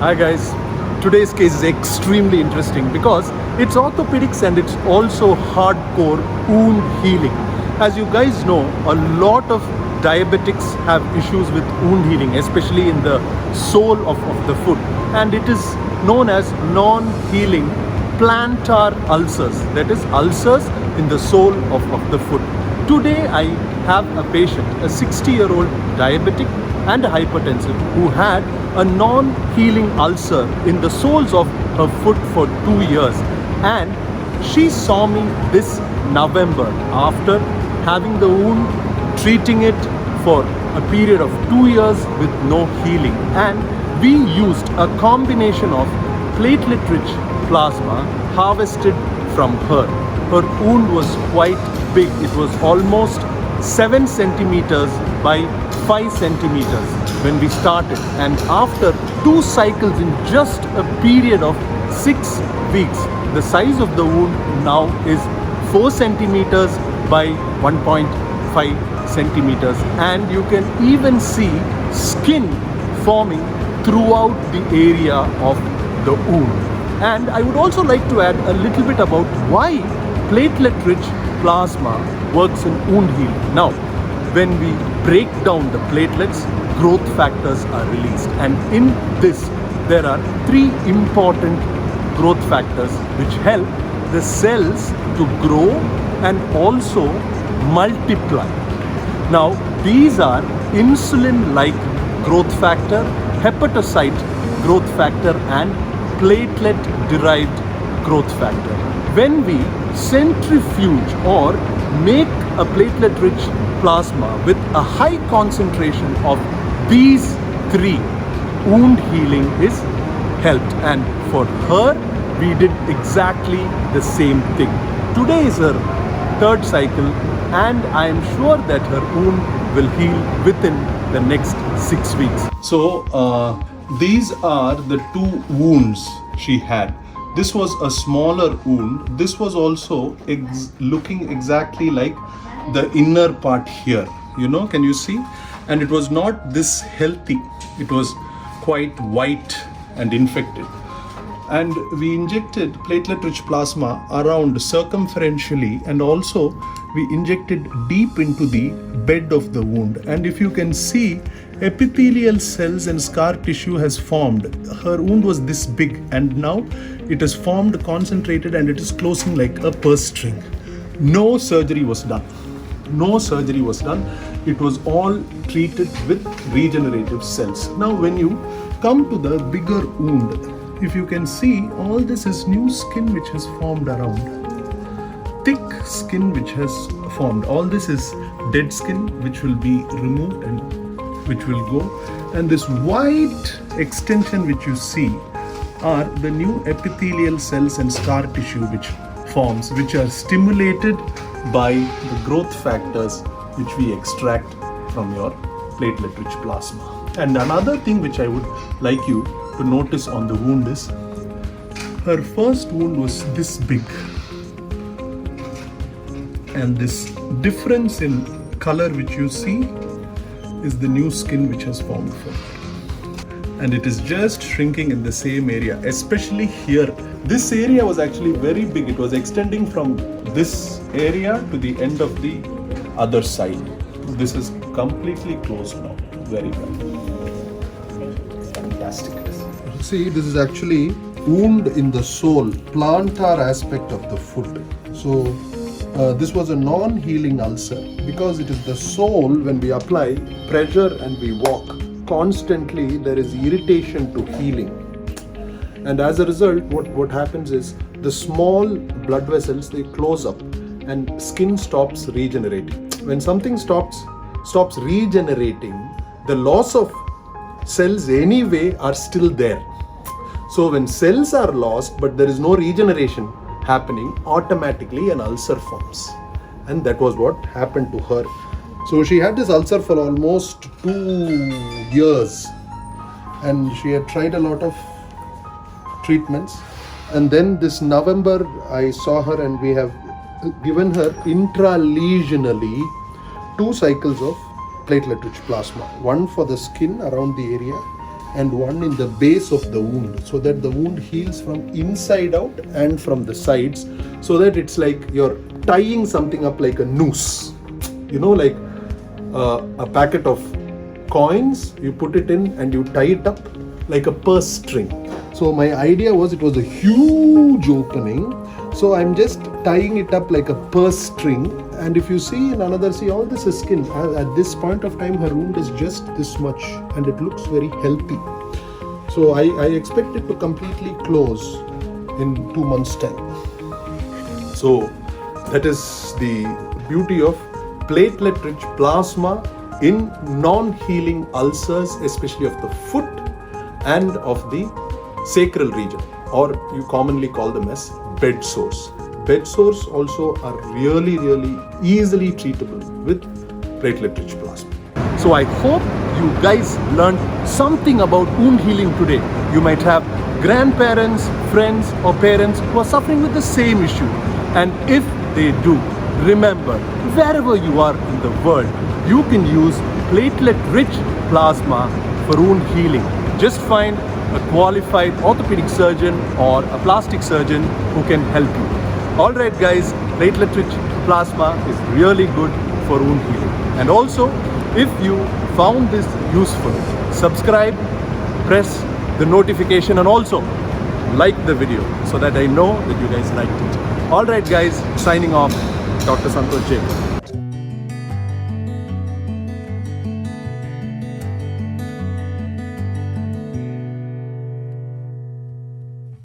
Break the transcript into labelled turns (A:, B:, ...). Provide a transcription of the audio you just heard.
A: Hi guys, today's case is extremely interesting because it's orthopedics and it's also hardcore wound healing. As you guys know, a lot of diabetics have issues with wound healing, especially in the sole of the foot, and it is known as non-healing plantar ulcers, that is ulcers in the sole of the foot. Today I have a patient, a 60-year-old diabetic and hypertensive who had a non-healing ulcer in the soles of her foot for 2 years, and she saw me this November after having the wound, treating it for a period of 2 years with no healing, and we used a combination of platelet-rich plasma harvested from her. Her wound was quite big. It was almost 7 centimeters by 5 centimeters when we started, and after 2 cycles in just a period of 6 weeks, the size of the wound now is 4 centimeters by 1.5 centimeters, and you can even see skin forming throughout the area of the wound. And I would also like to add a little bit about why platelet-rich plasma works in wound healing. Now, when we break down the platelets, growth factors are released, and in this there are 3 important growth factors which help the cells to grow and also multiply. Now, these are insulin-like growth factor, hepatocyte growth factor, and platelet-derived growth factor. When we centrifuge or make a platelet-rich plasma with a high concentration of these 3, wound healing is helped, and for her we did exactly the same thing. Today is her 3rd cycle, and I am sure that her wound will heal within the next 6 weeks. So these are the 2 wounds she had. This was a smaller wound. This was also looking exactly like the inner part here. Can you see? And it was not this healthy. It was quite white and infected. And we injected platelet-rich plasma around circumferentially, and also we injected deep into the bed of the wound. And if you can see, epithelial cells and scar tissue has formed. Her wound was this big, and now it has formed, concentrated, and it is closing like a purse string. No surgery was done. No surgery was done. It was all treated with regenerative cells. Now, when you come to the bigger wound, if you can see, all this is new skin which has formed around. Thick skin which has formed. All this is dead skin which will be removed and which will go. And this white extension which you see are the new epithelial cells and scar tissue which forms, which are stimulated by the growth factors which we extract from your platelet-rich plasma. And another thing which I would like you to notice on the wound is, her first wound was this big, and this difference in color which you see is the new skin which has formed for her. And it is just shrinking in the same area, especially here. This area was actually very big. It was extending from this area to the end of the other side. This is completely closed now. Very well. Fantastic.
B: See, this is actually wound in the sole, plantar aspect of the foot. So this was a non-healing ulcer because it is the sole. When we apply pressure and we walk constantly, there is irritation to healing, and as a result what happens is the small blood vessels, they close up and skin stops regenerating. When something stops regenerating, the loss of cells anyway are still there. So when cells are lost but there is no regeneration happening, automatically an ulcer forms, and that was what happened to her. So she had this ulcer for almost 2 years, and she had tried a lot of treatments, and then this November I saw her, and we have given her intralesionally 2 cycles of platelet-rich plasma, one for the skin around the area and one in the base of the wound, so that the wound heals from inside out and from the sides, so that it's like you're tying something up like a noose. You know, like a packet of coins, you put it in and you tie it up like a purse string. So my idea was, it was a huge opening, so I'm just tying it up like a purse string. And if you see in another, see, all this is skin. At this point of time, her wound is just this much and it looks very healthy. So I expect it to completely close in 2 months' time. So that is the beauty of platelet-rich plasma in non-healing ulcers, especially of the foot and of the sacral region, or you commonly call them as bed sores. Bed sores also are really easily treatable with platelet-rich plasma. So I hope you guys learned something about wound healing today. You might have grandparents, friends or parents who are suffering with the same issue. And if they do, remember, wherever you are in the world, you can use platelet-rich plasma for wound healing. Just find a qualified orthopedic surgeon or a plastic surgeon who can help you. Alright guys, platelet-rich plasma is really good for wound healing. And also, if you found this useful, subscribe, press the notification and also like the video so that I know that you guys liked it. Alright guys, signing off, Dr. Santosh Jacob.